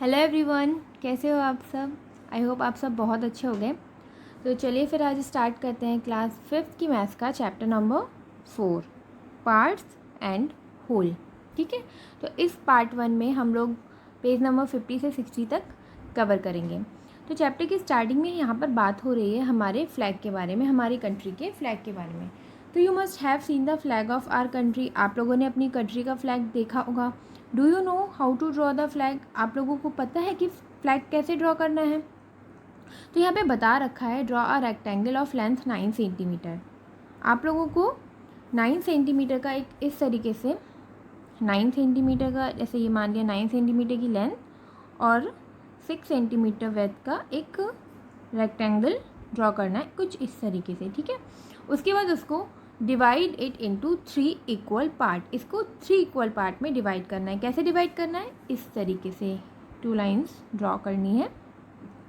Hello everyone, कैसे हो आप सब। आई होप आप सब बहुत अच्छे हो गए। तो चलिए फिर आज स्टार्ट करते हैं क्लास 5th की मैथ्स का chapter number 4, parts and whole. ठीक है, तो इस पार्ट 1 में हम लोग पेज नंबर 50 से 60 तक कवर करेंगे। तो चैप्टर की स्टार्टिंग में यहाँ पर बात हो रही है हमारे फ्लैग के बारे में, हमारी कंट्री के फ्लैग के बारे में। तो you must have seen the flag of our country. आप लोगों ने अपनी कंट्री का फ्लैग देखा होगा। Do you know how to draw the flag. आप लोगों को पता है कि फ्लैग कैसे ड्रॉ करना है। तो यहाँ पे बता रखा है draw a rectangle of length 9 centimetre. आप लोगों को 9 सेंटीमीटर का एक इस तरीके से 9 सेंटीमीटर का, जैसे ये मान लिया 9 सेंटीमीटर की लेंथ और 6 सेंटीमीटर विड्थ का एक रेक्टेंगल ड्रॉ करना है कुछ इस तरीके से। ठीक है, उसके बाद उसको divide it into 3 equal part. इसको 3 इक्वल पार्ट में डिवाइड करना है। कैसे डिवाइड करना है, इस तरीके से 2 लाइंस ड्रॉ करनी है।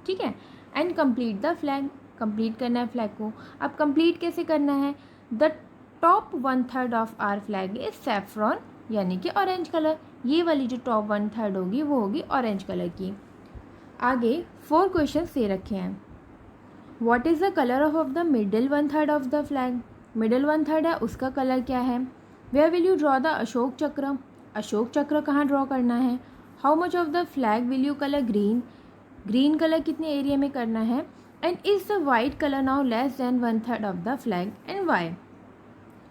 ठीक है, and complete the flag. Complete करना है फ्लैग को। अब कंप्लीट कैसे करना है, the top 1/3 of our flag is saffron, यानी कि ऑरेंज कलर। ये वाली जो टॉप 1/3 होगी वो होगी ऑरेंज कलर की। आगे 4 क्वेश्चन दे रखे हैं। What is the colour of the middle 1/3 of the flag. Middle 1/3 है, उसका कलर क्या है। Where will you draw the Ashok Chakra. Ashok Chakra कहाँ ड्रॉ करना है। How much of the flag will you colour green. Green colour कितने एरिया में करना है। And is the white colour now less than 1/3 of the flag and why.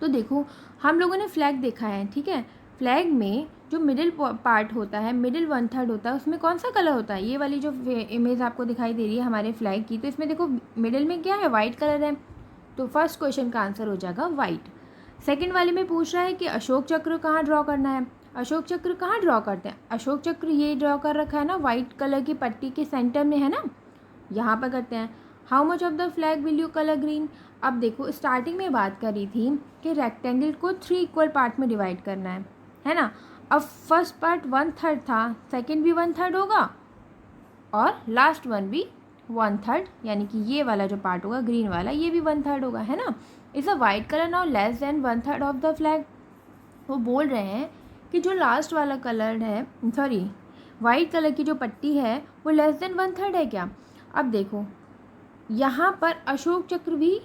तो देखो, हम लोगों ने फ्लैग देखा है। ठीक है, फ्लैग में जो मिडिल पार्ट होता है, मिडिल 1/3 होता है, उसमें कौन सा कलर होता है। ये वाली जो इमेज आपको दिखाई दे रही है हमारे फ्लैग की, तो इसमें देखो मिडिल में क्या है, वाइट कलर है। तो फर्स्ट क्वेश्चन का आंसर हो जाएगा वाइट। सेकंड वाले में पूछ रहा है कि अशोक चक्र कहाँ ड्रॉ करना है। अशोक चक्र कहाँ ड्रॉ करते हैं। अशोक चक्र ये ड्रॉ कर रखा है ना, वाइट कलर की पट्टी के सेंटर में है ना, यहाँ पर करते हैं। How much of the flag will you colour green. अब देखो, स्टार्टिंग में बात करी थी कि रेक्टेंगल को 3 इक्वल पार्ट में डिवाइड करना है ना। अब फर्स्ट पार्ट 1/3 था, सेकंड भी 1/3 होगा और लास्ट वन भी 1/3, यानी कि ये वाला जो पार्ट होगा ग्रीन वाला, ये भी 1/3 होगा, है ना। Is a white colour now less than 1/3 of the flag. वो बोल रहे हैं कि जो लास्ट वाला कलर है, सॉरी वाइट कलर की जो पट्टी है वो लेस देन 1/3 है क्या। अब देखो, यहाँ पर अशोक चक्र भी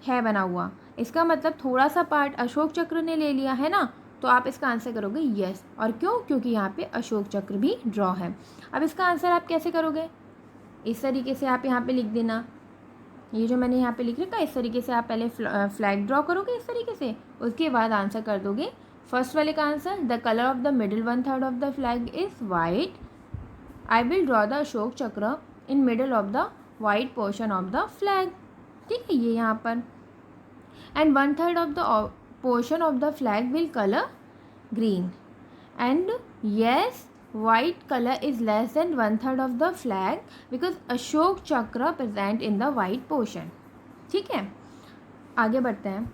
है बना हुआ, इसका मतलब थोड़ा सा पार्ट अशोक चक्र ने ले लिया है ना। तो आप इसका आंसर करोगे यस। और क्यों, क्योंकि यहाँ पे अशोक चक्र भी ड्रॉ है। अब इसका आंसर आप कैसे करोगे, इस तरीके से आप यहाँ पे लिख देना। ये जो मैंने यहाँ पे लिख रखा है, इस तरीके से आप पहले फ्लैग ड्रॉ करोगे इस तरीके से, उसके बाद आंसर कर दोगे फर्स्ट वाले का answer. The colour of the middle 1/3 of the flag is white. I will draw the Ashok Chakra in middle of the white portion of the flag. ठीक है, ये यहाँ पर। And 1/3 of the portion of the flag will colour green. And yes, white color is less than 1/3 of the flag because Ashok चक्र present in the white portion। ठीक है, आगे बढ़ते हैं।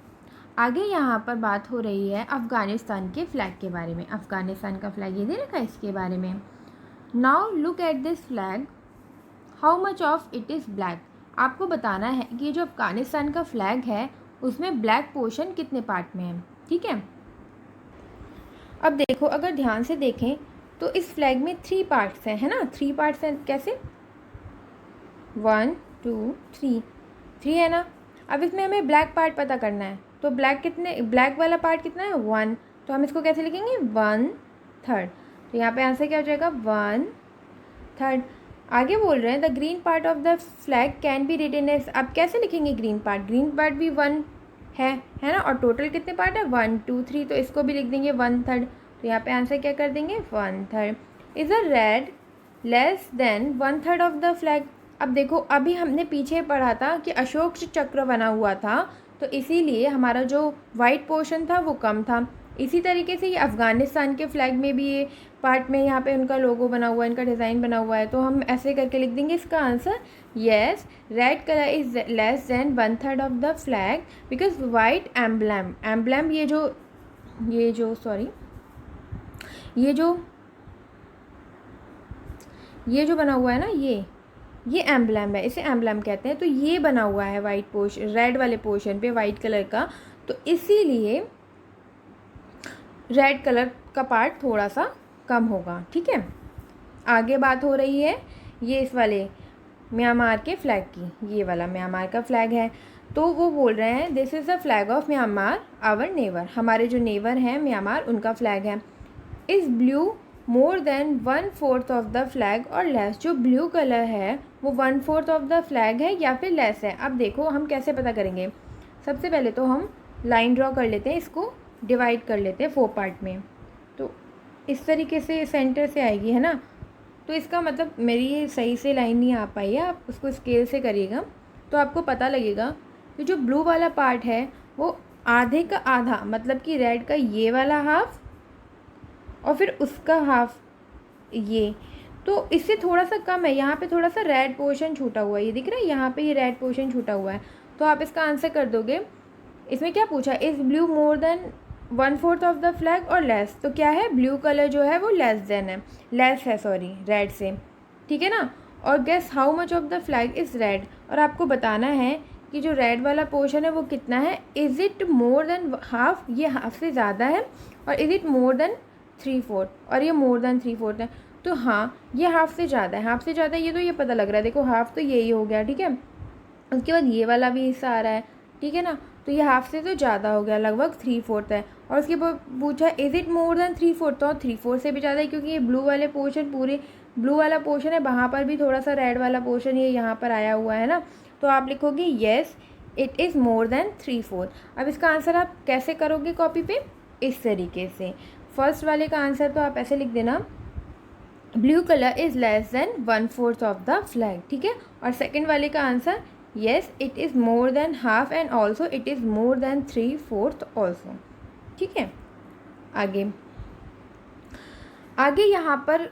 आगे यहाँ पर बात हो रही है अफ़गानिस्तान के फ्लैग के बारे में। अफ़गानिस्तान का फ्लैग ये दे रखा है, इसके बारे में। Now look at this flag, how much of it is black. आपको बताना है कि ये जो अफ़गानिस्तान का फ्लैग है उसमें ब्लैक पोर्शन कितने पार्ट में है। ठीक है, अब देखो, अगर ध्यान से देखें तो इस फ्लैग में 3 पार्ट्स हैं, है ना। 3 पार्ट्स हैं, कैसे 1 2 3 है ना। अब इसमें हमें ब्लैक पार्ट पता करना है, तो ब्लैक वाला पार्ट कितना है 1, तो हम इसको कैसे लिखेंगे 1/3। तो यहाँ पे आंसर क्या हो जाएगा 1/3। आगे बोल रहे हैं the green part of the flag can be written as. अब कैसे लिखेंगे ग्रीन पार्ट भी 1 है ना, और टोटल कितने पार्ट है 1 2 3, तो इसको भी लिख देंगे 1/3। तो यहाँ पे आंसर क्या कर देंगे 1/3। Is a red less than 1/3 of the flag. अब देखो, अभी हमने पीछे पढ़ा था कि अशोक चक्र बना हुआ था, तो इसीलिए हमारा जो वाइट पोर्शन था वो कम था। इसी तरीके से ये अफ़गानिस्तान के फ्लैग में भी ये पार्ट में यहाँ पे उनका लोगो बना हुआ है, इनका डिज़ाइन बना हुआ है, तो हम ऐसे करके लिख देंगे इसका answer yes, red colour is less than 1/3 of the flag because white emblem ये जो बना हुआ है ना, ये एम्ब्लम है, इसे एम्ब्लम कहते हैं। तो ये बना हुआ है वाइट पोर्शन, रेड वाले पोर्शन पे वाइट कलर का, तो इसीलिए रेड कलर का पार्ट थोड़ा सा कम होगा। ठीक है, आगे बात हो रही है ये इस वाले म्यांमार के फ़्लैग की, ये वाला म्यांमार का फ़्लैग है। तो वो बोल रहे हैं this is the flag of Myanmar our neighbour, हमारे जो नेबर हैं म्यांमार उनका फ़्लैग है। Is blue more than 1/4 of the flag और लेस, जो ब्लू कलर है वो 1/4 ऑफ द फ्लैग है या फिर लेस है। अब देखो हम कैसे पता करेंगे, सबसे पहले तो हम लाइन ड्रॉ कर लेते हैं, इसको डिवाइड कर लेते हैं 4 पार्ट में। तो इस तरीके से सेंटर से आएगी, है ना। तो इसका मतलब मेरी ये सही से लाइन नहीं आ पाई है, आप उसको स्केल से करिएगा तो आपको पता लगेगा कि जो ब्लू वाला पार्ट है वो आधे का आधा, मतलब कि रेड का ये वाला हाफ और फिर उसका हाफ ये, तो इससे थोड़ा सा कम है। यहाँ पे थोड़ा सा रेड पोर्शन छूटा हुआ है, ये दिख रहा है, यहाँ पे ये रेड पोर्शन छूटा हुआ है। तो आप इसका आंसर कर दोगे। इसमें क्या पूछा, is blue more than 1/4 of the flag और लेस, तो क्या है, ब्लू कलर जो है वो लेस देन है, लेस है सॉरी रेड से, ठीक है ना। और guess how much of the flag is red, और आपको बताना है कि जो रेड वाला पोर्शन है वो कितना है। Is it more than half, ये हाफ से ज़्यादा है, और इज़ इट मोर देन 3/4, और ये मोर देन 3/4 है। तो हाँ ये हाफ से ज़्यादा है, हाफ से ज़्यादा है, ये तो ये पता लग रहा है, देखो हाफ तो यही हो गया, ठीक है। उसके बाद ये वाला भी हिस्सा आ रहा है, ठीक है ना, तो ये हाफ से तो ज़्यादा हो गया, लगभग 3/4 है। और उसके बाद पूछा इज़ इट मोर देन 3/4, तो 3/4 से भी ज़्यादा है, क्योंकि ये ब्लू वाले पोर्शन, पूरे ब्लू वाला पोर्शन है, वहाँ पर भी थोड़ा सा रेड वाला पोर्शन ये यहाँ पर आया हुआ है ना। तो आप लिखोगे yes it is more than 3/4। अब इसका आंसर आप कैसे करोगे कॉपी पे, इस तरीके से। फर्स्ट वाले का आंसर तो आप ऐसे लिख देना, blue colour is less than 1/4 of the flag, ठीक है। और सेकेंड वाले का answer yes it is more than half and also it is more than 3/4 also, ठीक है। आगे आगे यहाँ पर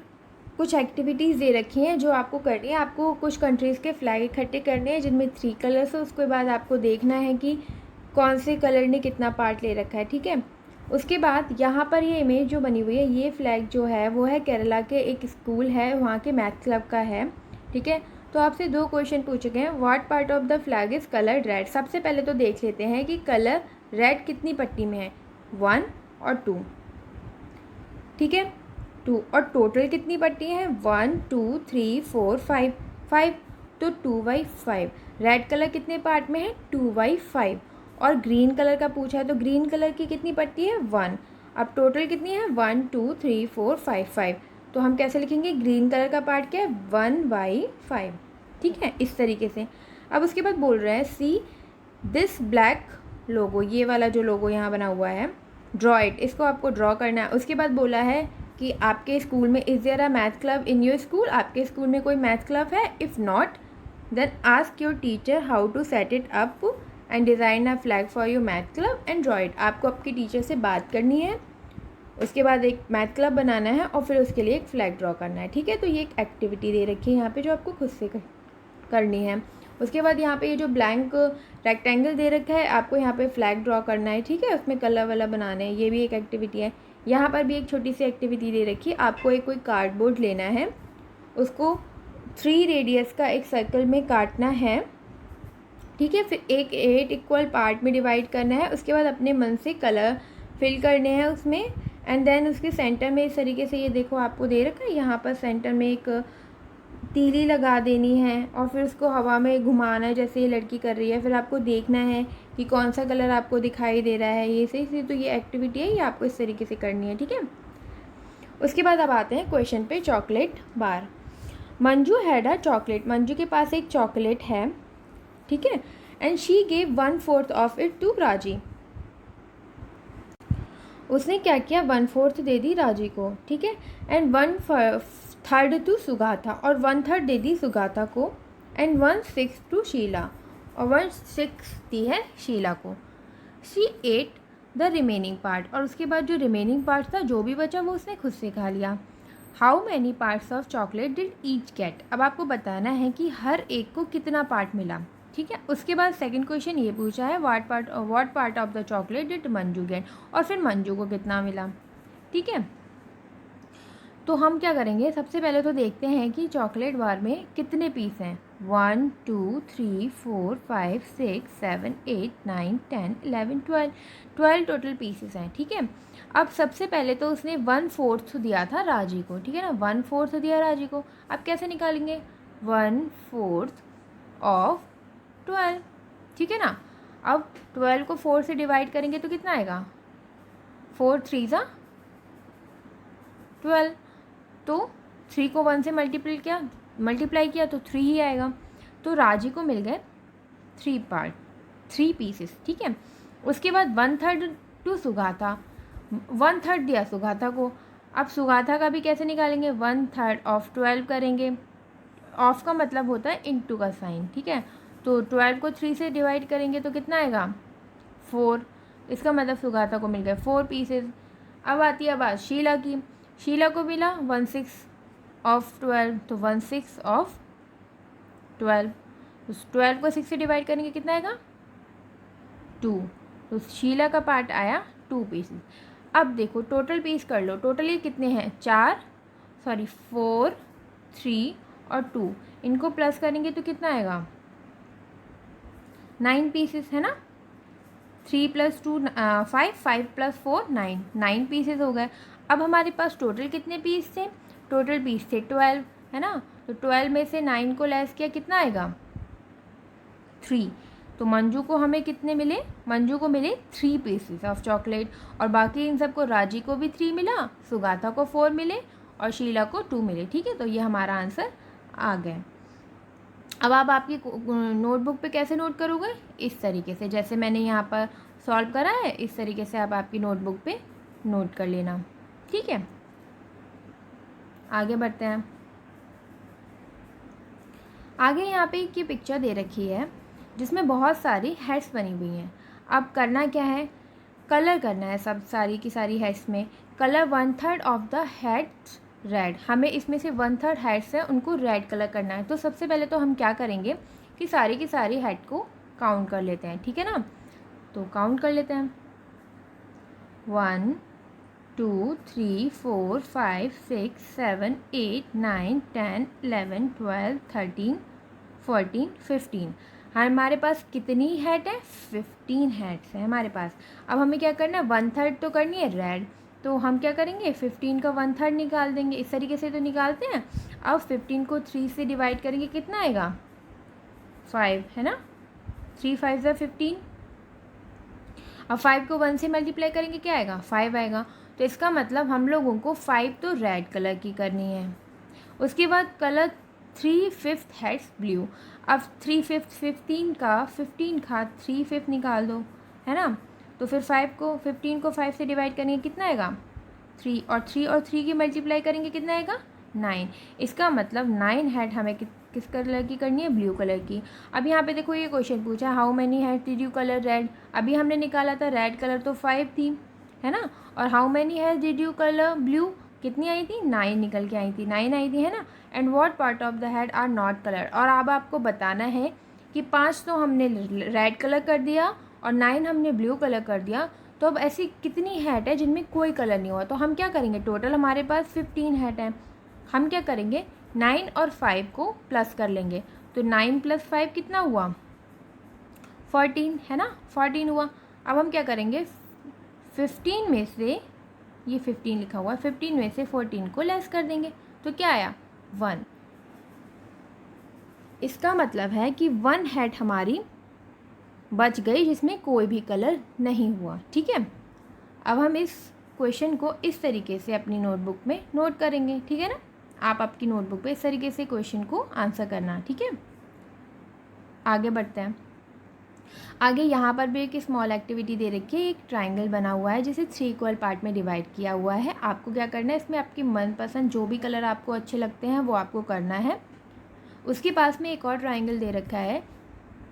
कुछ एक्टिविटीज़ दे रखी हैं जो आपको करनी है। आपको कुछ कंट्रीज़ के फ्लैग इकट्ठे करने हैं जिनमें 3 कलर्स है, उसके बाद आपको देखना है कि कौन से कलर ने कितना पार्ट ले रखा है, ठीक है। उसके बाद यहाँ पर ये इमेज जो बनी हुई है, ये फ्लैग जो है वो है केरला के एक स्कूल है, वहाँ के मैथ क्लब का है, ठीक है। तो आपसे 2 क्वेश्चन पूछे गए हैं, what part of the flag is coloured red. सबसे पहले तो देख लेते हैं कि कलर रेड कितनी पट्टी में है, 1 और 2, ठीक है, 2, और टोटल कितनी पट्टी है, 1 2 3 4 5 5, तो 2/5। रेड कलर कितने पार्ट में है, 2/5। और ग्रीन कलर का पूछा है तो ग्रीन कलर की कितनी पट्टी है, 1। अब टोटल कितनी है, 1 2 3 4 5 5, तो हम कैसे लिखेंगे, ग्रीन कलर का पार्ट क्या है, 1/5, ठीक है, इस तरीके से। अब उसके बाद बोल रहे हैं सी दिस ब्लैक लोगो, ये वाला जो लोगो यहाँ बना हुआ है, ड्रॉ इट, इसको आपको ड्रॉ करना है। उसके बाद बोला है कि आपके स्कूल में is there a math club in your school, आपके स्कूल में कोई मैथ क्लब है, if not then ask your teacher how to set it up and design a flag for your math club and draw it. आपको आपकी teacher से बात करनी है, उसके बाद एक मैथ क्लब बनाना है और फिर उसके लिए एक फ़्लैग ड्रॉ करना है, ठीक है। तो ये एक एक्टिविटी दे रखी है यहाँ पे जो आपको खुद से करनी है। उसके बाद यहाँ पे ये जो ब्लैंक रेक्टेंगल दे रखा है, आपको यहाँ पे फ्लैग ड्रॉ करना है, ठीक है, उसमें कलर वाला बनाने हैं, ये भी एक एक्टिविटी है। यहाँ पर भी एक छोटी सी एक्टिविटी दे रखी है, आपको एक कोई कार्डबोर्ड लेना है, उसको 3 रेडियस का एक सर्कल में काटना है, ठीक है, फिर एक 8 इक्वल पार्ट में डिवाइड करना है। उसके बाद अपने मन से कलर फिल करने हैं उसमें, एंड देन उसके सेंटर में इस तरीके से, ये देखो आपको दे रखा है, यहाँ पर सेंटर में एक तीली लगा देनी है और फिर उसको हवा में घुमाना है जैसे ये लड़की कर रही है। फिर आपको देखना है कि कौन सा कलर आपको दिखाई दे रहा है, ये सही। तो ये एक्टिविटी है, ये आपको इस तरीके से करनी है, ठीक है। उसके बाद अब आते हैं क्वेश्चन पे, chocolate bar. Manju had a chocolate, Manju के पास एक चॉकलेट है, ठीक है, and she gave 1/4 of it to Raji. उसने क्या किया, 1/4 दे दी राजी को, ठीक है, एंड 1/3 टू सुगाथा, और 1/3 दे दी सुगाथा को, एंड 1/6 टू शीला, और 1/6 दी है शीला को। She at the remaining part, और उसके बाद जो रिमेनिंग पार्ट था, जो भी बचा वो उसने खुद से खा लिया। How many parts of chocolate did each get, अब आपको बताना है कि हर एक को कितना पार्ट मिला, ठीक है। उसके बाद सेकंड क्वेश्चन ये पूछा है, what part of the chocolate did Manju get, और फिर मंजू को कितना मिला, ठीक है। तो हम क्या करेंगे, सबसे पहले तो देखते हैं कि चॉकलेट बार में कितने पीस हैं। 1 2 3 4 5 6 7 8 9 10 11 12 12 टोटल पीसेस हैं। ठीक है, अब सबसे पहले तो उसने 1/4 दिया था राजी को, ठीक है ना, 1/4 दिया राजी को। अब कैसे निकालेंगे, 1/4 ऑफ 12, ठीक है ना। अब 12 को 4 से डिवाइड करेंगे तो कितना आएगा, 4 3 ज़ा 12, तो 3 को 1 से मल्टीप्लाई किया तो 3 ही आएगा। तो राजी को मिल गए 3 पीसेस, ठीक है। उसके बाद 1/3 टू सुगाथा, 1/3 दिया सुगाथा को। अब सुगाथा का भी कैसे निकालेंगे, 1/3 ऑफ 12 करेंगे। ऑफ का मतलब होता है इनटू का साइन, ठीक है। तो 12 को 3 से डिवाइड करेंगे तो कितना आएगा, 4। इसका मतलब सुगाथा को मिल गए 4 पीसेस। अब आती है बात शीला की। शीला को मिला 1/6 ऑफ 12, तो 1/6 ऑफ 12, तो 12 को 6 से डिवाइड करेंगे कितना आएगा, 2। तो शीला का पार्ट आया 2 पीसेस। अब देखो टोटल पीस कर लो, टोटल ये कितने हैं, 4 3 और 2, इनको प्लस करेंगे तो कितना आएगा, 9 पीसेस है ना। 3 + 2 5, 5 + 4 9 पीसेस हो गए। अब हमारे पास टोटल कितने पीस थे, टोटल पीस थे 12, है ना। तो 12 में से 9 को लेस किया कितना आएगा, 3। तो मंजू को हमें कितने मिले, मंजू को मिले 3 पीसेस ऑफ चॉकलेट, और बाकी इन सबको राजी को भी 3 मिला, सुगाथा को 4 मिले और शीला को 2 मिले, ठीक है। तो ये हमारा आंसर आ गया। अब आप आपकी नोटबुक पे कैसे नोट करोगे, इस तरीके से, जैसे मैंने यहाँ पर सॉल्व करा है इस तरीके से आप आपकी नोटबुक पे नोट कर लेना, ठीक है। आगे बढ़ते हैं। आगे यहाँ पे एक ये पिक्चर दे रखी है जिसमें बहुत सारी हेड्स बनी हुई हैं। अब करना क्या है, कलर करना है सब सारी की सारी हेड्स में। Colour 1/3 of the heads red, हमें इसमें से 1/3 हेड्स है उनको रेड कलर करना है। तो सबसे पहले तो हम क्या करेंगे कि सारी की सारी हेड को काउंट कर लेते हैं, ठीक है ना। तो काउंट कर लेते हैं, 1 2 3 4 5 6 7 8 9 10 11 12 13 14 15। हमारे पास कितनी हेड है, 15 हेड्स है हमारे पास। अब हमें क्या करना है, 1/3 तो करनी है रेड, तो हम क्या करेंगे 15 का 1/3 निकाल देंगे, इस तरीके से तो निकालते हैं। अब 15 को 3 से डिवाइड करेंगे कितना आएगा, 5, है ना। 3 5 ज़ा 15। अब 5 को 1 से मल्टीप्लाई करेंगे क्या आएगा, 5 आएगा। तो इसका मतलब हम लोगों को 5 तो रेड कलर की करनी है। उसके बाद कलर 3/5 हेड्स ब्लू। अब 3/5 15 का 3/5 निकाल दो, है ना। तो फिर 15 को 5 से डिवाइड करेंगे कितना आएगा, 3, और 3 की मल्टीप्लाई करेंगे कितना आएगा, 9। इसका मतलब 9 हेड हमें किस कलर की करनी है, ब्लू कलर की। अब यहाँ पे देखो ये क्वेश्चन पूछा, how many head did you colour red. अभी हमने निकाला था रेड कलर तो 5 थी, है ना। और how many head did you colour blue, कितनी आई थी, 9 निकल के आई थी, 9 आई थी, है ना। And what part of the head are not colour. और अब आपको बताना है कि 5 तो हमने रेड कलर कर दिया और 9 हमने ब्लू कलर कर दिया, तो अब ऐसी कितनी हेड है जिनमें कोई कलर नहीं हुआ। तो हम क्या करेंगे, टोटल हमारे पास 15 हेड है, हम क्या करेंगे 9 और 5 को प्लस कर लेंगे। तो 9 + 5 कितना हुआ, 14, है ना, 14 हुआ। अब हम क्या करेंगे 15 में से, ये 15 लिखा हुआ है, 15 में से 14 को लेस कर देंगे तो क्या आया, 1। इसका मतलब है कि 1 हेड हमारी बच गई जिसमें कोई भी कलर नहीं हुआ, ठीक है। अब हम इस क्वेश्चन को इस तरीके से अपनी नोटबुक में नोट करेंगे, ठीक है ना। आप आपकी नोटबुक पे इस तरीके से क्वेश्चन को आंसर करना, ठीक है। आगे बढ़ते हैं। आगे यहाँ पर भी एक स्मॉल एक्टिविटी दे रखी है, एक ट्राइंगल बना हुआ है जिसे 3 इक्वल पार्ट में डिवाइड किया हुआ है। आपको क्या करना है, इसमें आपकी मनपसंद जो भी कलर आपको अच्छे लगते हैं वो आपको करना है। उसके पास में एक और ट्राइंगल दे रखा है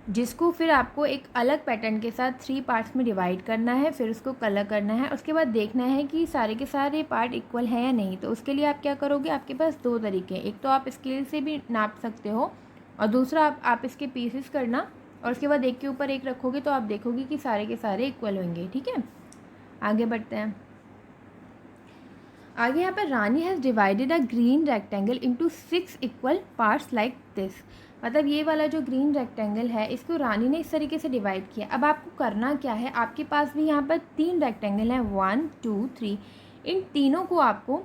जिसको फिर आपको एक अलग पैटर्न के साथ 3 पार्ट्स में डिवाइड करना है, फिर उसको कलर करना है। उसके बाद देखना है कि सारे के सारे पार्ट इक्वल हैं या नहीं। तो उसके लिए आप क्या करोगे, आपके पास 2 तरीके हैं, एक तो आप स्केल से भी नाप सकते हो और दूसरा आप इसके पीसेस करना और उसके बाद एक के ऊपर एक रखोगे तो आप देखोगे कि सारे के सारे इक्वल होंगे, ठीक है। आगे बढ़ते हैं। आगे यहाँ पर Rani has divided a green rectangle into 6 equal parts like this. मतलब ये वाला जो ग्रीन रेक्टेंगल है इसको रानी ने इस तरीके से डिवाइड किया। अब आपको करना क्या है, आपके पास भी यहाँ पर 3 रेक्टेंगल हैं, 1 2 3। इन तीनों को आपको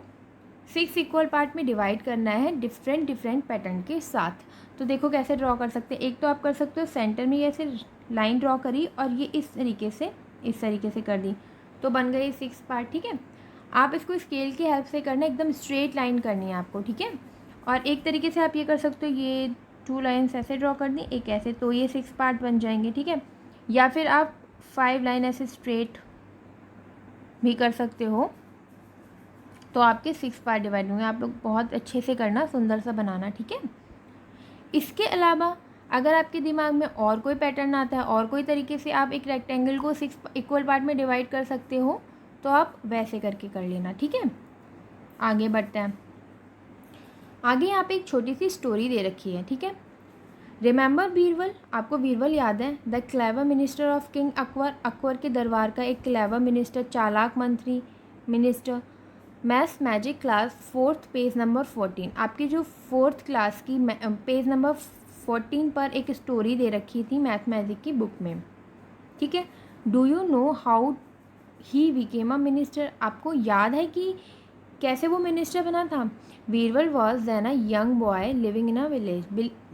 6 इक्वल पार्ट में डिवाइड करना है डिफरेंट पैटर्न के साथ। तो देखो कैसे ड्रॉ कर सकते हैं। एक तो आप कर सकते हो सेंटर में ऐसे लाइन ड्रॉ करी और ये इस तरीके से कर दी, तो बन गई 6 पार्ट। ठीक है, आप इसको स्केल की हेल्प से करना, एकदम स्ट्रेट लाइन करनी है आपको। ठीक है, और एक तरीके से आप ये कर सकते हो, ये 2 लाइन्स ऐसे ड्रॉ कर दी, एक ऐसे, तो ये 6 पार्ट बन जाएंगे। ठीक है, या फिर आप 5 लाइन ऐसे स्ट्रेट भी कर सकते हो, तो आपके 6 पार्ट डिवाइड होंगे। आप लोग बहुत अच्छे से करना, सुंदर सा बनाना। ठीक है, इसके अलावा अगर आपके दिमाग में और कोई पैटर्न आता है और कोई तरीके से आप एक रेक्टेंगल को 6 इक्वल पार्ट में डिवाइड कर सकते हो, तो आप वैसे करके कर लेना। ठीक है, आगे बढ़ते हैं। आगे यहाँ पे एक छोटी सी स्टोरी दे रखी है। ठीक है, रिमेंबर बीरबल, आपको बीरबल याद है, the clever minister of king Akbar, Akbar के दरबार का एक क्लेवर मिनिस्टर, चालाक मंत्री minister. Maths magic class 4th page number 14। आपकी जो 4th क्लास की पेज नंबर 14 पर एक स्टोरी दे रखी थी मैथ मैजिक की बुक में। ठीक है, do you know how he became a minister, आपको याद है कि कैसे वो मिनिस्टर बना था? Birbal was then a young boy living in a village.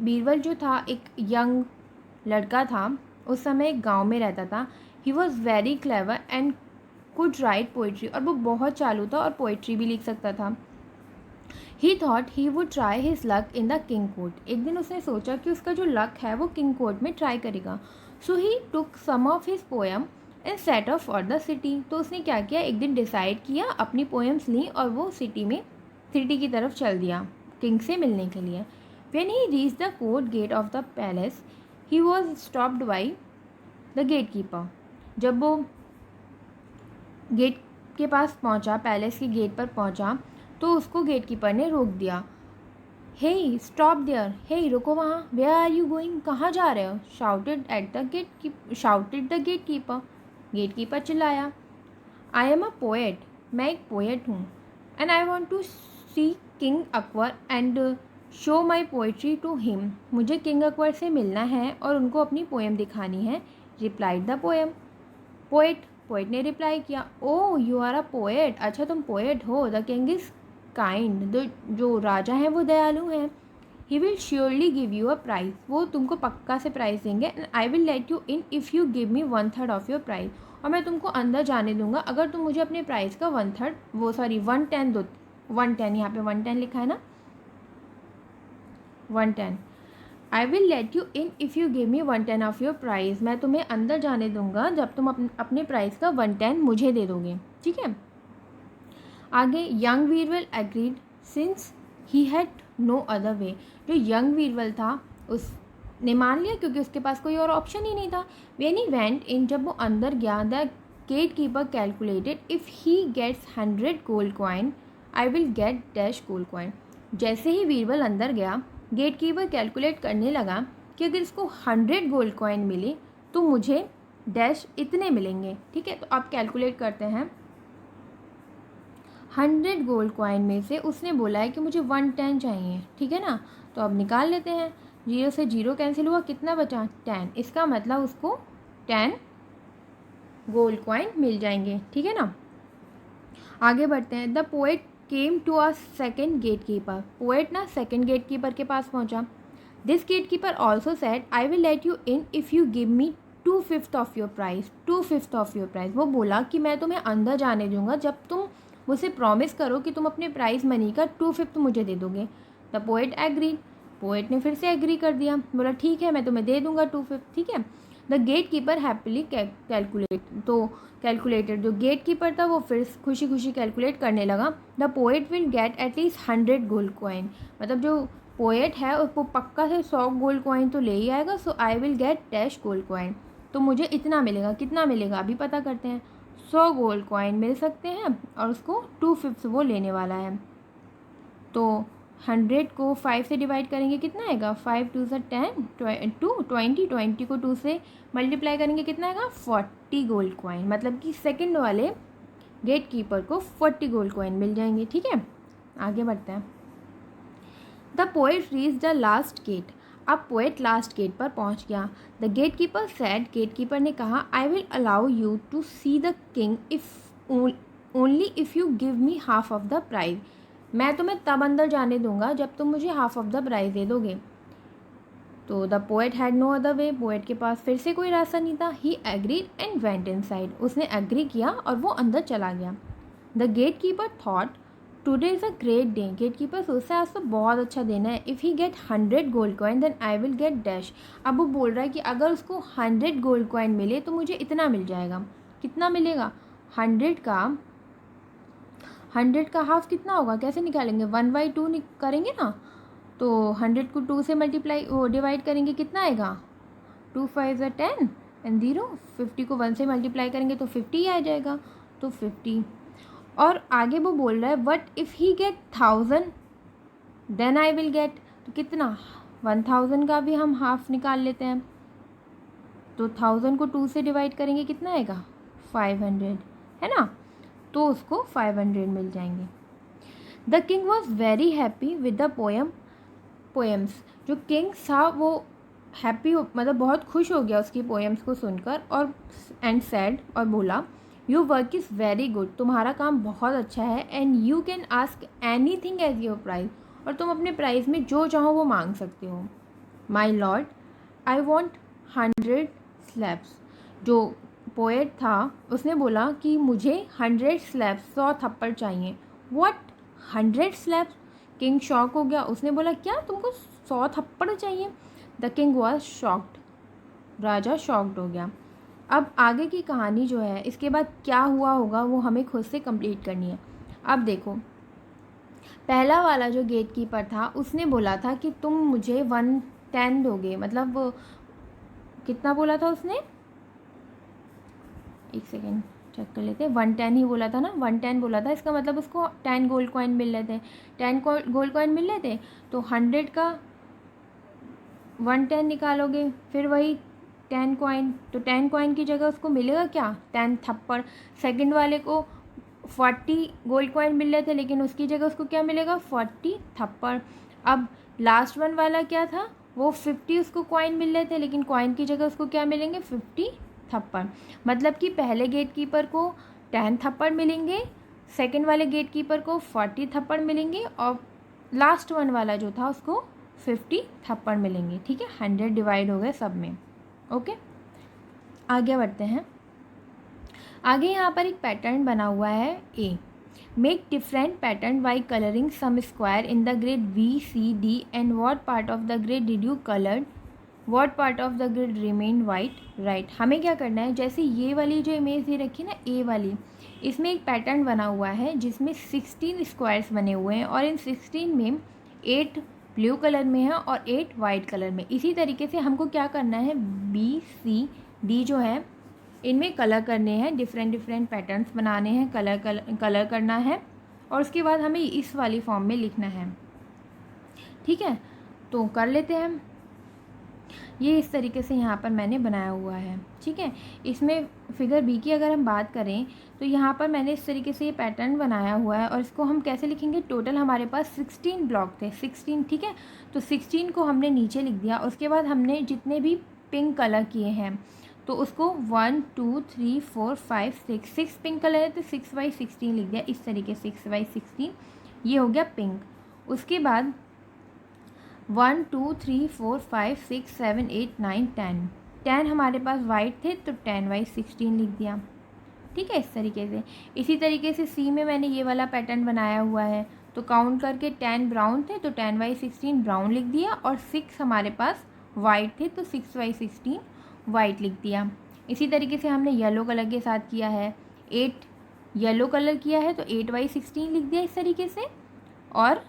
Birbal जो था एक यंग लड़का था, उस समय एक गाँव में रहता था। He was very clever and could write poetry, और वो बहुत चालू था और पोइट्री भी लिख सकता था। ही thought he would try his luck in the king court. एक दिन उसने सोचा कि उसका जो लक है वो किंग कोर्ट में ट्राई करेगा। So he took some of his poem and set off for the city. तो उसने क्या किया, एक दिन डिसाइड किया, अपनी पोएम्स ली और वो सिटी की तरफ चल दिया किंग से मिलने के लिए। When he reach the court gate of the palace he was stopped by the gatekeeper. जब वो गेट के पास पहुंचा, पैलेस के गेट पर पहुंचा, तो उसको गेट कीपर ने रोक दिया। हे स्टॉप देयर, हे रुको वहाँ, वेयर आर यू गोइंग, कहाँ जा रहे हो? Shouted the gatekeeper, gatekeeper चिल्लाया। आई एम अ पोएट, मैं एक पोएट हूँ, and I want to see king Akbar and show my poetry to him. मुझे किंग अकबर से मिलना है और उनको अपनी पोएम दिखानी है। रिप्लाइड द पोएट ने रिप्लाई किया, oh you are a poet, अच्छा तुम पोएट हो। द किंग इज़ काइंड, जो राजा हैं वो दयालु हैं। He will surely give you a prize, वो तुमको पक्का से प्राइज़ देंगे। And I will let you in if you give me 1/3 of your prize, और मैं तुमको अंदर जाने दूंगा अगर तुम मुझे अपने प्राइज़ का 1/3 1/10 दो। 1/10 यहाँ पे 1/10 लिखा है ना, 1/10। I will let you in if you give me 1/10 of your prize, मैं तुम्हें अंदर जाने दूंगा जब तुम अपने प्राइज़ का 1/10 मुझे दे दोगे। ठीक है, आगे young Birbal agreed since he had no other way. जो यंग बीरबल था उसने मान लिया क्योंकि उसके पास कोई और ऑप्शन ही नहीं था। व्हेन ही वेंट इन, जब वो अंदर गया, the gatekeeper calculated if he gets 100 gold coin I will get dash gold coin. जैसे ही बीरबल अंदर गया, गेट कीपर कैलकुलेट करने लगा कि अगर इसको 100 गोल्ड कॉइन मिले तो मुझे डैश इतने मिलेंगे। ठीक है, तो आप कैलकुलेट करते हैं। 100 गोल्ड कॉइन में से उसने बोला है कि मुझे 1/10 चाहिए। ठीक है ना, तो अब निकाल लेते हैं। 0 से 0 कैंसिल हुआ, कितना बचा? 10। इसका मतलब उसको 10 गोल्ड कॉइन मिल जाएंगे। ठीक है ना, आगे बढ़ते हैं। The poet came to a second gatekeeper, poet ना सेकेंड गेट कीपर के पास पहुंचा। This gatekeeper also said I will let you in if you give me 2/5 of your prize, 2/5 of your prize. वो बोला कि मैं तुम्हें अंदर जाने दूंगा जब तुम मुझसे प्रॉमिस करो कि तुम अपने प्राइज़ मनी का 2/5 मुझे दे दोगे। द पोएट एग्रीड, पोएट ने फिर से एग्री कर दिया, बोला ठीक है मैं तुम्हें दे दूंगा 2/5। ठीक है, the gatekeeper happily calculated, जो गेट कीपर था वो फिर खुशी खुशी कैलकुलेट करने लगा। The poet will get at least 100 gold coin, मतलब जो पोएट है वो पक्का से 100 गोल्ड कॉइन तो ले ही आएगा। So I will get dash gold coin, तो मुझे इतना मिलेगा। कितना मिलेगा अभी पता करते हैं। 100 गोल्ड कॉइन मिल सकते हैं और उसको 2/5 वो लेने वाला है। तो 100 को 5 से डिवाइड करेंगे, कितना आएगा? 5 2 से 10, 20 को 2 से मल्टीप्लाई करेंगे, कितना आएगा? 40 गोल्ड कॉइन। मतलब कि सेकंड वाले गेट कीपर को 40 गोल्ड कॉइन मिल जाएंगे। ठीक है, आगे बढ़ते हैं। The poet reach the last gate. अब पोएट लास्ट गेट पर पहुंच गया। The gatekeeper said, gatekeeper ने कहा, I will allow you to see the king if only if you give me half of the prize. मैं तुम्हें तब अंदर जाने दूंगा जब तुम मुझे हाफ ऑफ द प्राइज दे दोगे। तो the poet had no other way, poet के पास फिर से कोई रास्ता नहीं था। He agreed and went inside, उसने एग्री किया और वो अंदर चला गया। The gatekeeper thought, today is a great day. Gatekeeper सोचता है आज तो बहुत अच्छा दिन है। If he get 100 gold coin then I will get dash. अब वो बोल रहा है कि अगर उसको 100 गोल्ड कॉइन मिले तो मुझे इतना मिल जाएगा। कितना मिलेगा? 100 का हाफ कितना होगा, कैसे निकालेंगे? 1/2 करेंगे ना, तो 100 को 2 से मल्टीप्लाई डिवाइड करेंगे, कितना आएगा? 2 5 10 एंड 0। 50 को 1 से मल्टीप्लाई करेंगे तो 50 आ जाएगा, तो 50। और आगे वो बोल रहा है but if he get 1000 then I will get, तो कितना? 1000 का भी हम हाफ निकाल लेते हैं, तो 1000 को 2 से डिवाइड करेंगे, कितना आएगा? 500, है ना, तो उसको 500 मिल जाएंगे। The king was very happy with the poems. जो किंग था वो हैप्पी मतलब बहुत खुश हो गया उसकी पोएम्स को सुनकर, और एंड सैड, और बोला, your work is very good, तुम्हारा काम बहुत अच्छा है, and you can ask anything as your prize, और तुम अपने प्राइज में जो चाहो वो मांग सकते हो। My lord I want 100 slabs. जो पोएट था उसने बोला कि मुझे 100 स्लैब्स, 100 थप्पड़ चाहिए। What, 100 slabs? किंग शॉक हो गया, उसने बोला क्या तुमको 100 थप्पड़ चाहिए? The king was shocked, Raja shocked हो गया। अब आगे की कहानी जो है इसके बाद क्या हुआ होगा वो हमें खुद से कंप्लीट करनी है। अब देखो, पहला वाला जो गेट कीपर था उसने बोला था कि तुम मुझे 110 दोगे, मतलब कितना बोला था उसने? एक सेकेंड चेक कर लेते हैं। 110 ही बोला था ना, 110 बोला था, इसका मतलब उसको 10 गोल्ड कॉइन मिल रहे थे। 10 गोल्ड कॉइन मिल रहे थे, तो 100 का 110 निकालोगे, फिर वही 10 कॉइन, तो 10 कॉइन की जगह उसको मिलेगा क्या? 10 थप्पड़। सेकंड वाले को 40 गोल्ड कॉइन मिल रहे थे, लेकिन उसकी जगह उसको क्या मिलेगा? 40 थप्पड़। अब लास्ट वन वाला क्या था? वो 50 उसको कॉइन मिल रहे थे, लेकिन कॉइन की जगह उसको क्या मिलेंगे? 50 थप्पड़। मतलब कि पहले गेट कीपर को 10 थप्पड़ मिलेंगे, सेकंड वाले गेट कीपर को 40 थप्पड़ मिलेंगे, और लास्ट वन वाला जो था उसको 50 थप्पड़ मिलेंगे। ठीक है, 100 डिवाइड हो गए सब में। ओके, आगे बढ़ते हैं। आगे यहाँ पर एक पैटर्न बना हुआ है A. Make different pattern by colouring some square in the grid BCD and what part of the grid did you coloured, what part of the grid remain white, right. हमें क्या करना है, जैसे ये वाली जो इमेज दे रखी है ना ए वाली, इसमें एक पैटर्न बना हुआ है जिसमें 16 स्क्वायर्स बने हुए हैं, और इन 16 में 8 ब्लू कलर में है और 8 वाइट कलर में। इसी तरीके से हमको क्या करना है, BCD जो है इनमें कलर करने हैं, डिफरेंट पैटर्न्स बनाने हैं, कलर करना है, और उसके बाद हमें इस वाली फॉर्म में लिखना है। ठीक है, तो कर लेते हैं हम। ये इस तरीके से यहाँ पर मैंने बनाया हुआ है। ठीक है, इसमें फिगर बी की अगर हम बात करें तो यहाँ पर मैंने इस तरीके से ये पैटर्न बनाया हुआ है, और इसको हम कैसे लिखेंगे? टोटल हमारे पास 16 ब्लॉक थे, 16। ठीक है, तो 16 को हमने नीचे लिख दिया। उसके बाद हमने जितने भी पिंक कलर किए हैं तो उसको 1 2 3 4 5 6 पिंक कलर है तो 6/16 लिख दिया। इस तरीके 6/16 ये हो गया पिंक। उसके बाद 1 2 3 4 5 6 7 8 9 10 हमारे पास वाइट थे तो 10/16 लिख दिया। ठीक है, इस तरीके से। इसी तरीके से सी में मैंने ये वाला पैटर्न बनाया हुआ है, तो काउंट करके 10 ब्राउन थे तो 10/16 ब्राउन लिख दिया, और 6 हमारे पास वाइट थे तो 6/16 वाइट लिख दिया। इसी तरीके से हमने येलो कलर के साथ किया है, 8 येलो कलर किया है तो 8/16 लिख दिया इस तरीके से, और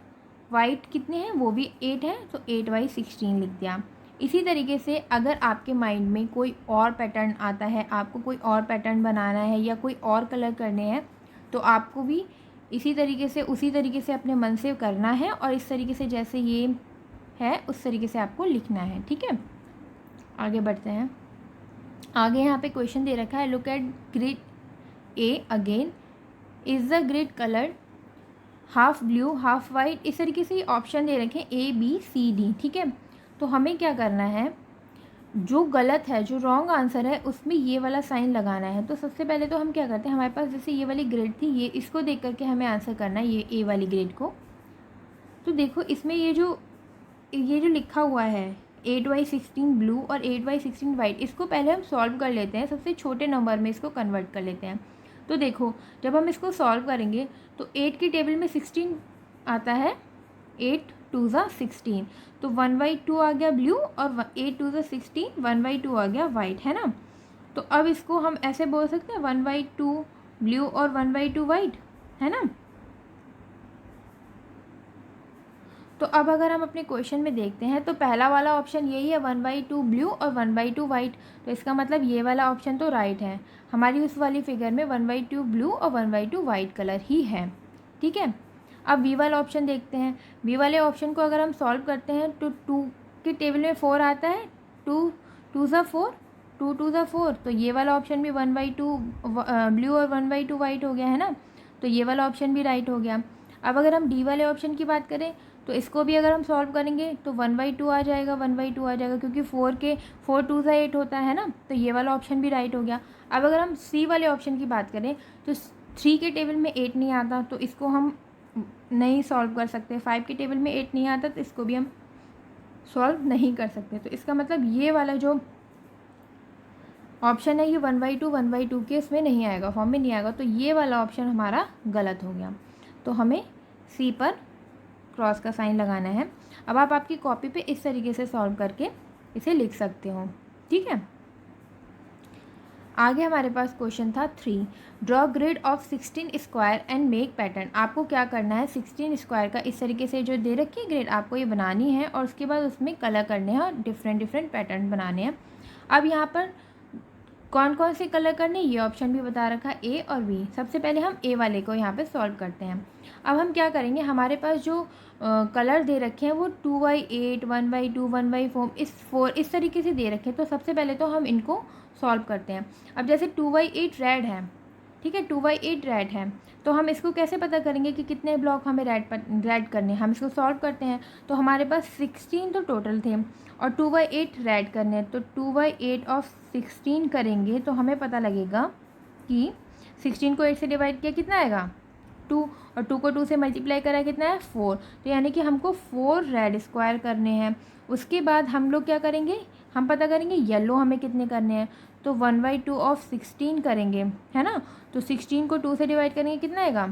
वाइट कितने हैं, वो भी 8 हैं तो 8/16 लिख दिया। इसी तरीके से अगर आपके माइंड में कोई और पैटर्न आता है, आपको कोई और पैटर्न बनाना है या कोई और कलर करने हैं, तो आपको भी इसी तरीके से उसी तरीके से अपने मन से करना है, और इस तरीके से जैसे ये है उस तरीके से आपको लिखना है। ठीक है, आगे बढ़ते हैं। आगे यहाँ पे क्वेश्चन दे रखा है, look at grid A again is the grid colour half blue half white, इस तरीके से ऑप्शन दे रखे A B C D, ठीक है। तो हमें क्या करना है, जो गलत है, जो रॉन्ग आंसर है, उसमें ये वाला साइन लगाना है। तो सबसे पहले तो हम क्या करते हैं, हमारे पास जैसे ये वाली ग्रिड थी, ये इसको देख करके हमें आंसर करना है, ये A वाली ग्रिड को। तो देखो इसमें ये जो लिखा हुआ है 8/16 ब्लू और 8/16 वाइट, इसको पहले हम सॉल्व कर लेते हैं, सबसे छोटे नंबर में इसको कन्वर्ट कर लेते हैं। तो देखो जब हम इसको सॉल्व करेंगे तो 8 की टेबल में 16 आता है, 8 2 ज़ा 16, तो 1/2 आ गया ब्लू और 8 2 ज़ा 16, 1/2 आ गया वाइट, है ना। तो अब इसको हम ऐसे बोल सकते हैं 1/2 ब्लू और 1/2 वाइट, है ना। तो अब अगर हम अपने क्वेश्चन में देखते हैं तो पहला वाला ऑप्शन यही है 1/2 ब्लू और 1/2 वाइट, तो इसका मतलब ये वाला ऑप्शन तो राइट है। हमारी उस वाली फिगर में 1/2 ब्लू और 1/2 वाइट कलर ही है, ठीक है। अब वी वाला ऑप्शन देखते हैं। वी वाले ऑप्शन को अगर हम सॉल्व करते हैं तो 2 की टेबल में 4 आता है, 2 2 ज़ा 4, 2 2 ज़ा 4, तो ये वाला ऑप्शन भी 1/2 ब्लू और 1/2 वाइट हो गया, है ना। तो ये वाला ऑप्शन भी राइट हो गया। अब अगर हम डी वाले ऑप्शन की बात करें तो इसको भी अगर हम सॉल्व करेंगे तो 1/2 आ जाएगा, 1/2 आ जाएगा, क्योंकि 4 2 ज़ा 8 होता है ना, तो ये वाला ऑप्शन भी राइट हो गया। अब अगर हम सी वाले ऑप्शन की बात करें तो 3 के टेबल में 8 नहीं आता, तो इसको हम नहीं सॉल्व कर सकते। 5 के टेबल में 8 नहीं आता, तो इसको भी हम सॉल्व नहीं कर सकते। तो इसका मतलब ये वाला जो ऑप्शन है ये 1/2 के इसमें नहीं आएगा, फॉर्म में नहीं आएगा, तो ये वाला ऑप्शन हमारा गलत हो गया। तो हमें सी पर क्रॉस का साइन लगाना है। अब आप आपकी कॉपी पे इस तरीके से सॉल्व करके इसे लिख सकते हो, ठीक है। आगे हमारे पास क्वेश्चन था 3, draw grid of 16 square and make pattern. आपको क्या करना है, 16 स्क्वायर का इस तरीके से जो दे रखी है ग्रिड, आपको ये बनानी है और उसके बाद उसमें कलर करने हैं और डिफरेंट पैटर्न बनाने हैं। अब यहाँ पर कौन कौन से कलर करने, ये ऑप्शन भी बता रखा है ए और बी। सबसे पहले हम ए वाले को यहाँ पे सॉल्व करते हैं। अब हम क्या करेंगे, हमारे पास जो कलर दे रखे हैं वो 2/8, 1/2, 1/4 इस तरीके से दे रखे हैं। तो सबसे पहले तो हम इनको सॉल्व करते हैं। अब जैसे 2/8 रेड है, ठीक है, 2/8 रेड है, तो हम इसको कैसे पता करेंगे कि कितने ब्लॉक हमें रेड करने हैं। हम इसको सॉल्व करते हैं तो हमारे पास 16 तो टोटल थे और 2/8 रेड करने हैं, तो 2/8 ऑफ 16 करेंगे तो हमें पता लगेगा कि 16 को 8 से डिवाइड किया कितना आएगा 2, और 2 को 2 से मल्टीप्लाई करा कितना है 4, तो यानी कि हमको 4 रेड स्क्वायर करने हैं। उसके बाद हम लोग क्या करेंगे, हम पता करेंगे येलो हमें कितने करने हैं, तो 1/2 ऑफ 16 करेंगे, है ना। तो 16 को 2 से डिवाइड करेंगे कितना आएगा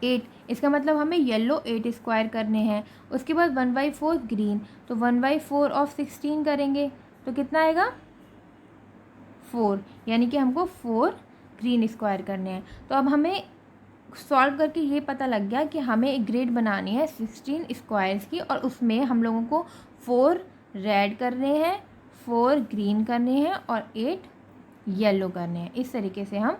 8, इसका मतलब हमें येलो 8 स्क्वायर करने हैं। उसके बाद 1/4 ग्रीन, तो 1/4 ऑफ 16 करेंगे तो कितना आएगा 4, यानी कि हमको 4 ग्रीन स्क्वायर करने हैं। तो अब हमें सॉल्व करके ये पता लग गया कि हमें एक ग्रिड बनानी है 16 स्क्वायर्स की, और उसमें हम लोगों को 4 रेड करने हैं, 4 ग्रीन करने हैं और 8 येलो करने हैं। इस तरीके से हम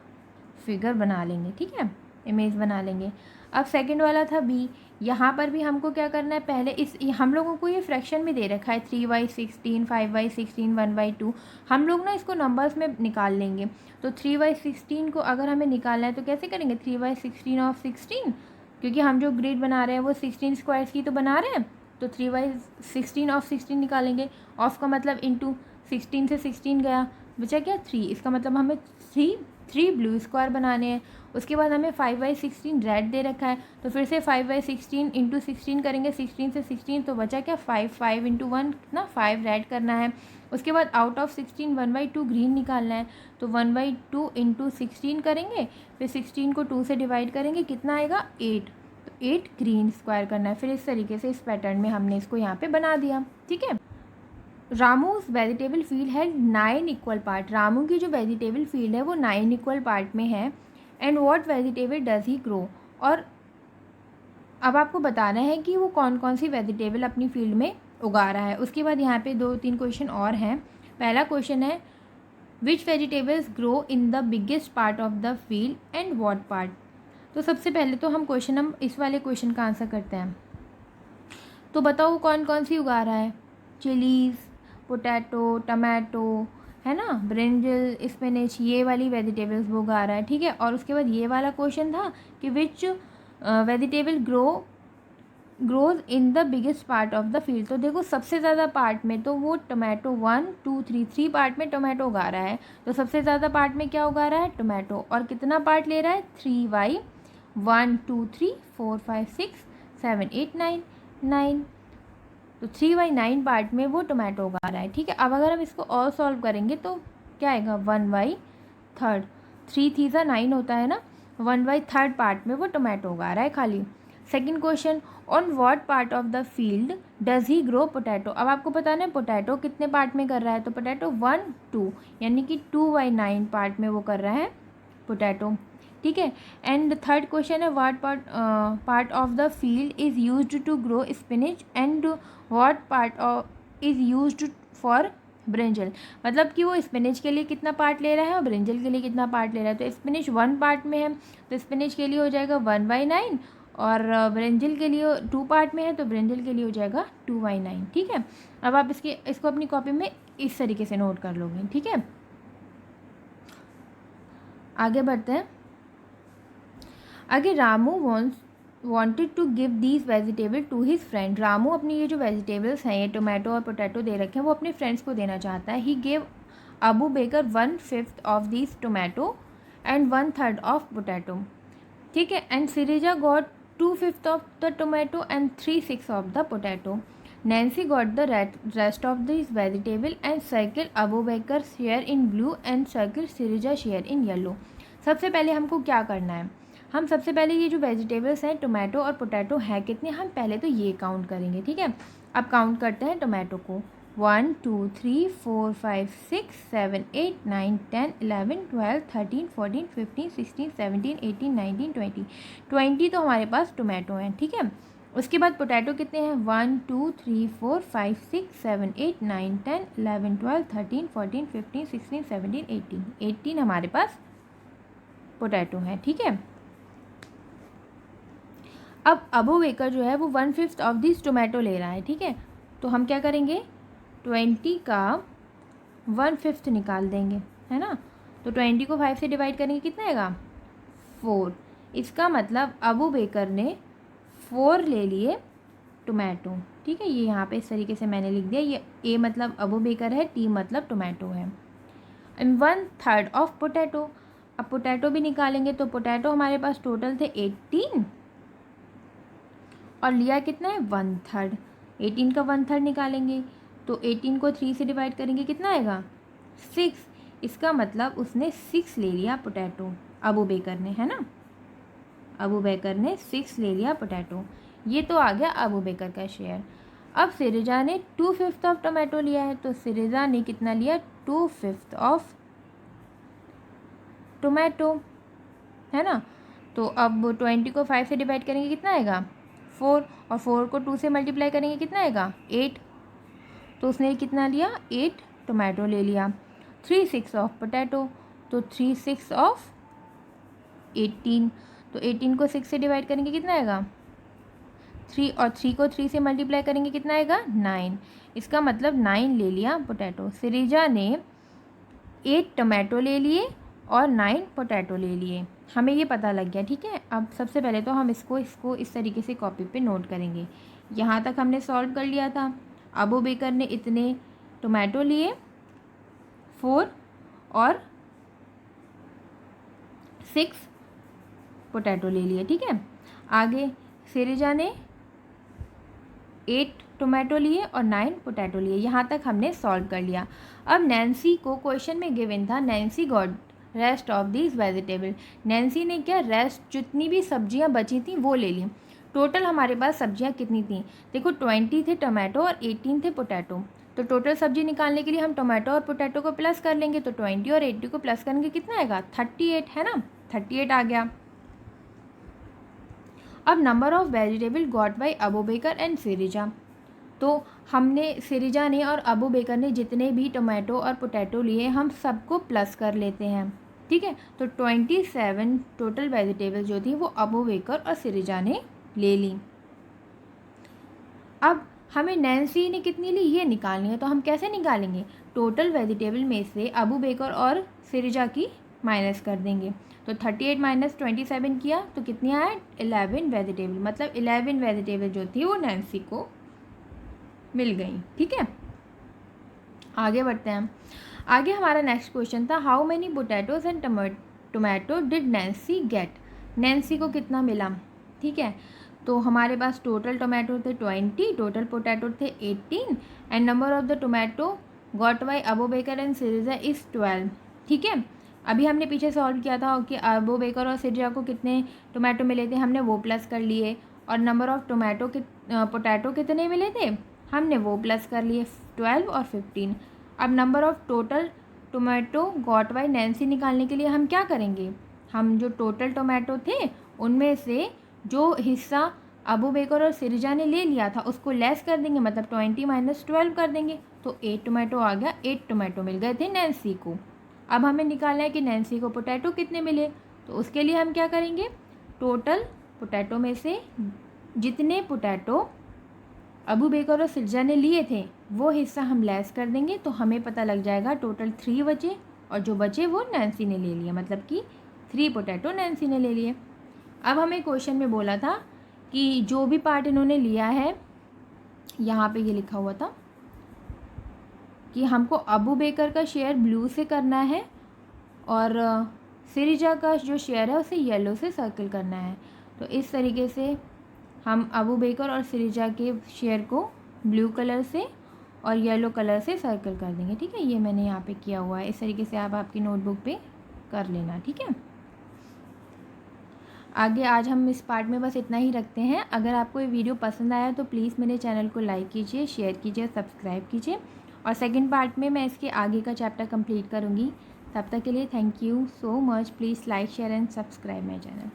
फिगर बना लेंगे, ठीक है, इमेज बना लेंगे। अब सेकंड वाला था बी, यहाँ पर भी हमको क्या करना है, पहले हम लोगों को ये फ्रैक्शन में दे रखा है 3/16, 5/16, 1/2। हम लोग ना इसको नंबर्स में निकाल लेंगे। तो 3/16 को अगर हमें निकालना है तो कैसे करेंगे, 3/16 ऑफ 16, क्योंकि हम जो ग्रिड बना रहे हैं वो 16 स्क्वायर्स की तो बना रहे हैं, तो 3/16 ऑफ 16 निकालेंगे। ऑफ का मतलब इंटू 16 से 16 गया, बचा क्या 3, इसका मतलब हमें 3 ब्लू स्क्वायर बनाने हैं। उसके बाद हमें 5/16 रेड दे रखा है, तो फिर से 5/16 इंटू 16 करेंगे, 16 से 16, तो बचा क्या 5 इंटू 1 कितना 5 रेड करना है। उसके बाद आउट ऑफ 16 1/2 ग्रीन निकालना है, तो 1/2 इंटू 16 करेंगे, फिर 16 को 2 से डिवाइड करेंगे कितना आएगा 8, तो 8 ग्रीन स्क्वायर करना है। फिर इस तरीके से इस पैटर्न में हमने इसको यहाँ पे बना दिया, ठीक है। रामूज वेजिटेबल फील्ड है 9 इक्वल पार्ट। रामू की जो वेजिटेबल फील्ड है वो 9 इक्वल पार्ट में है। And what vegetable does he grow, और अब आपको बताना है कि वो कौन कौन सी वेजिटेबल अपनी फील्ड में उगा रहा है। उसके बाद यहाँ पे 2-3 क्वेश्चन और हैं। पहला क्वेश्चन है which vegetables grow in the biggest part of the field and what part. तो सबसे पहले तो हम इस वाले क्वेश्चन का आंसर करते हैं। तो बताओ कौन कौन सी उगा रहा है, चिलीज़, पोटैटो, टमाटो, है ना, ब्रिंजल, स्पिनच, ये वाली वेजिटेबल्स वो उगा रहा है, ठीक है। और उसके बाद ये वाला क्वेश्चन था कि which vegetable grows in the biggest part of the field. तो देखो सबसे ज़्यादा पार्ट में तो वो टोमेटो 1 2 3 3 पार्ट में टोमेटो उगा रहा है। तो सबसे ज़्यादा पार्ट में क्या उगा रहा है, टोमेटो। और कितना पार्ट ले रहा है, 3y, 1 2 3 4 5 6 7 8 9 9। तो 3y 9 पार्ट में वो टोमेटो उगा रहा है, ठीक है। अब अगर हम इसको और सॉल्व करेंगे तो क्या आएगा, 1y थर्ड, 3 3 सा 9 होता है ना, 1y थर्ड पार्ट में वो टोमेटो उगा रहा है खाली। Second question, on what part of the field does he grow potato. अब आपको बताना है पोटैटो कितने पार्ट में कर रहा है, तो पोटैटो 1 2 यानी कि 2y 9 पार्ट में वो कर रहा है पोटैटो, ठीक है। एंड थर्ड क्वेश्चन है, what part of the field is used to grow spinach and what part is used for brinjal. मतलब कि वो स्पिनच के लिए कितना पार्ट ले रहा है और ब्रिंजल के लिए कितना पार्ट ले रहा है। तो स्पिनच 1 पार्ट में है तो स्पिनच के लिए हो जाएगा 1/9, और ब्रिंजल के लिए 2 पार्ट में है तो ब्रिंजल के लिए हो जाएगा 2/9, ठीक है। अब आप इसको अपनी कॉपी में इस तरीके से नोट कर लोगे, ठीक है। आगे बढ़ते हैं। आगे, Ramu wanted to give these vegetable to his friend. Ramu अपनी ये जो वेजिटेबल्स हैं, ये टोमेटो और पोटैटो दे रखे हैं, वो अपने फ्रेंड्स को देना चाहता है। He gave Abu Bakar 1/5 of these tomato and 1/3 of potato, ठीक है। And Sirija got 2/5 of the tomato and 3/6 of the potato. Nancy got the rest of this vegetable and circle Abu Bakar share in blue and circle Sirija share in yellow. सबसे पहले हमको क्या करना है, हम सबसे पहले ये जो वेजिटेबल्स हैं टोमेटो और पोटैटो हैं कितने, हम पहले तो ये काउंट करेंगे, ठीक है। अब काउंट करते हैं टोमेटो को, 1 2 3 4 5 6 7 8 9 10 11 12 13 14 15 16 17 18 19 20 20 तो हमारे पास टोमेटो हैं, ठीक है। उसके बाद पोटैटो कितने हैं, 1 2 3 4 5 6 7 8 9 10 11 12 13 14 15 16 17 18 18 हमारे पास पोटैटो हैं, ठीक है। अब अबू बेकर जो है वो 1/5 ऑफ दिस टोमेटो ले रहा है, ठीक है। तो हम क्या करेंगे, 20 का 1/5 निकाल देंगे, है ना। तो 20 को 5 से डिवाइड करेंगे, कितना आएगा, 4। इसका मतलब अबू बेकर ने 4 ले लिए टोमेटो, ठीक है। ये यहाँ पे इस तरीके से मैंने लिख दिया, ये ए मतलब अबू बेकर है, टी मतलब टोमेटो है। एंड 1/3 ऑफ पोटैटो, अब पोटैटो भी निकालेंगे तो पोटैटो हमारे पास टोटल थे 18 और लिया कितना है, 1/3। 18 का 1/3 निकालेंगे तो 18 को 3 से डिवाइड करेंगे, कितना आएगा, 6। इसका मतलब उसने 6 ले लिया पोटैटो, अबू बेकर ने, है ना। अबू बेकर ने 6 ले लिया पोटैटो, ये तो आ गया अबू बेकर का शेयर। अब सिरिजा ने 2/5 ऑफ टोमेटो लिया है, तो सिरिजा ने कितना लिया, 2/5 ऑफ टोमेटो, है ना। तो अब 20 को 5 से डिवाइड करेंगे, कितना आएगा, 4, और 4 को 2 से मल्टीप्लाई करेंगे, कितना आएगा, 8। तो उसने कितना लिया, 8 टोमेटो ले लिया। 3/6 ऑफ पोटैटो, तो 3/6 ऑफ 18। तो 18 को 6 से डिवाइड करेंगे, कितना आएगा, 3, और 3 को 3 से मल्टीप्लाई करेंगे, कितना आएगा, 9। इसका मतलब 9 ले लिया पोटैटो। सिरिजा ने 8 टोमेटो ले लिए और 9 पोटैटो ले लिए, हमें ये पता लग गया, ठीक है। अब सबसे पहले तो हम इसको इस तरीके से कॉपी पे नोट करेंगे। यहाँ तक हमने सॉल्व कर लिया था। अबू बेकर ने इतने टोमेटो लिए, 4 और 6 पोटैटो ले लिए, ठीक है। आगे सिरिजा ने 8 टोमेटो लिए और 9 पोटैटो लिए, यहाँ तक हमने सॉल्व कर लिया। अब नैन्सी को क्वेश्चन में गिवन था, Nancy got rest of this vegetable. Nancy ने क्या, रेस्ट जितनी भी सब्जियां बची थी वो ले ली। टोटल हमारे पास सब्जियां कितनी थी, देखो 20 थे टोमेटो और 18 थे पोटैटो। तो टोटल सब्जी निकालने के लिए हम टोमेटो और पोटैटो को प्लस कर लेंगे, तो 20 और 80 को प्लस करेंगे, कितना आएगा, 38, है ना, 38 आ गया। अब number of vegetable got by Abu Bakar and Sirija, तो हमने सिरिजा ने और अबू बेकर ने जितने भी टोमेटो और पोटैटो लिए हम सबको प्लस कर लेते हैं, ठीक है। तो 27 टोटल वेजिटेबल जो थी वो अबू बेकर और सिरिजा ने ले ली। अब हमें नैन्सी ने कितनी ली ये निकालनी है, तो हम कैसे निकालेंगे, टोटल वेजिटेबल में से अबू बेकर और सिरजा की माइनस कर देंगे। तो 38 माइनस 27 किया तो कितनी आया 11 वेजिटेबल, मतलब 11 वेजिटेबल जो थी वो नैन्सी को मिल गई। ठीक है, आगे बढ़ते हैं। आगे हमारा नेक्स्ट क्वेश्चन था how many potatoes and tomato did Nancy get, Nancy को कितना मिला। ठीक है, तो हमारे पास टोटल टोमेटो थे 20, टोटल पोटैटो थे 18 and number of the tomato got by Abu Bakar and Sirija is 12। ठीक है, अभी हमने पीछे सॉल्व किया था कि अबू बेकर और सिरजा को कितने टोमेटो मिले थे, हमने वो प्लस कर लिए, और नंबर ऑफ पोटैटो कितने मिले थे, हमने वो प्लस कर लिए 12 और 15। अब number of total tomato got by Nancy निकालने के लिए हम क्या करेंगे, हम जो टोटल टोमेटो थे उनमें से जो हिस्सा अबू बेकर और सिरजा ने ले लिया था उसको लेस कर देंगे, मतलब 20 माइनस 12 कर देंगे, तो 8 टोमेटो आ गया, 8 टोमेटो मिल गए थे नैन्सी को। अब हमें निकालना है कि नैन्सी को पोटैटो कितने मिले, तो उसके लिए हम क्या करेंगे, टोटल पोटैटो में से जितने पोटैटो अबू बेकर और सिरजा ने लिए थे वो हिस्सा हम लेस कर देंगे, तो हमें पता लग जाएगा टोटल 3 बचे, और जो बचे वो नैन्सी ने ले लिए, मतलब कि 3 पोटैटो नैन्सी ने ले लिए। अब हमें क्वेश्चन में बोला था कि जो भी पार्ट इन्होंने लिया है, यहाँ पे ये लिखा हुआ था कि हमको अबू बेकर का शेयर ब्लू से करना है और सिरजा का जो शेयर है उसे येलो से सर्कल करना है। तो इस तरीके से हम अबू बेकर और सिरजा के शेयर को ब्लू कलर से और येलो कलर से सर्कल कर देंगे। ठीक है, ये मैंने यहाँ पे किया हुआ है, इस तरीके से आप आपकी नोटबुक पे कर लेना। ठीक है, आगे आज हम इस पार्ट में बस इतना ही रखते हैं। अगर आपको ये वीडियो पसंद आया तो प्लीज़ मेरे चैनल को लाइक कीजिए, शेयर कीजिए, सब्सक्राइब कीजिए, और सेकंड पार्ट में मैं इसके आगे का चैप्टर कंप्लीट करूँगी। तब तक के लिए thank you so much. Please like share and subscribe my channel.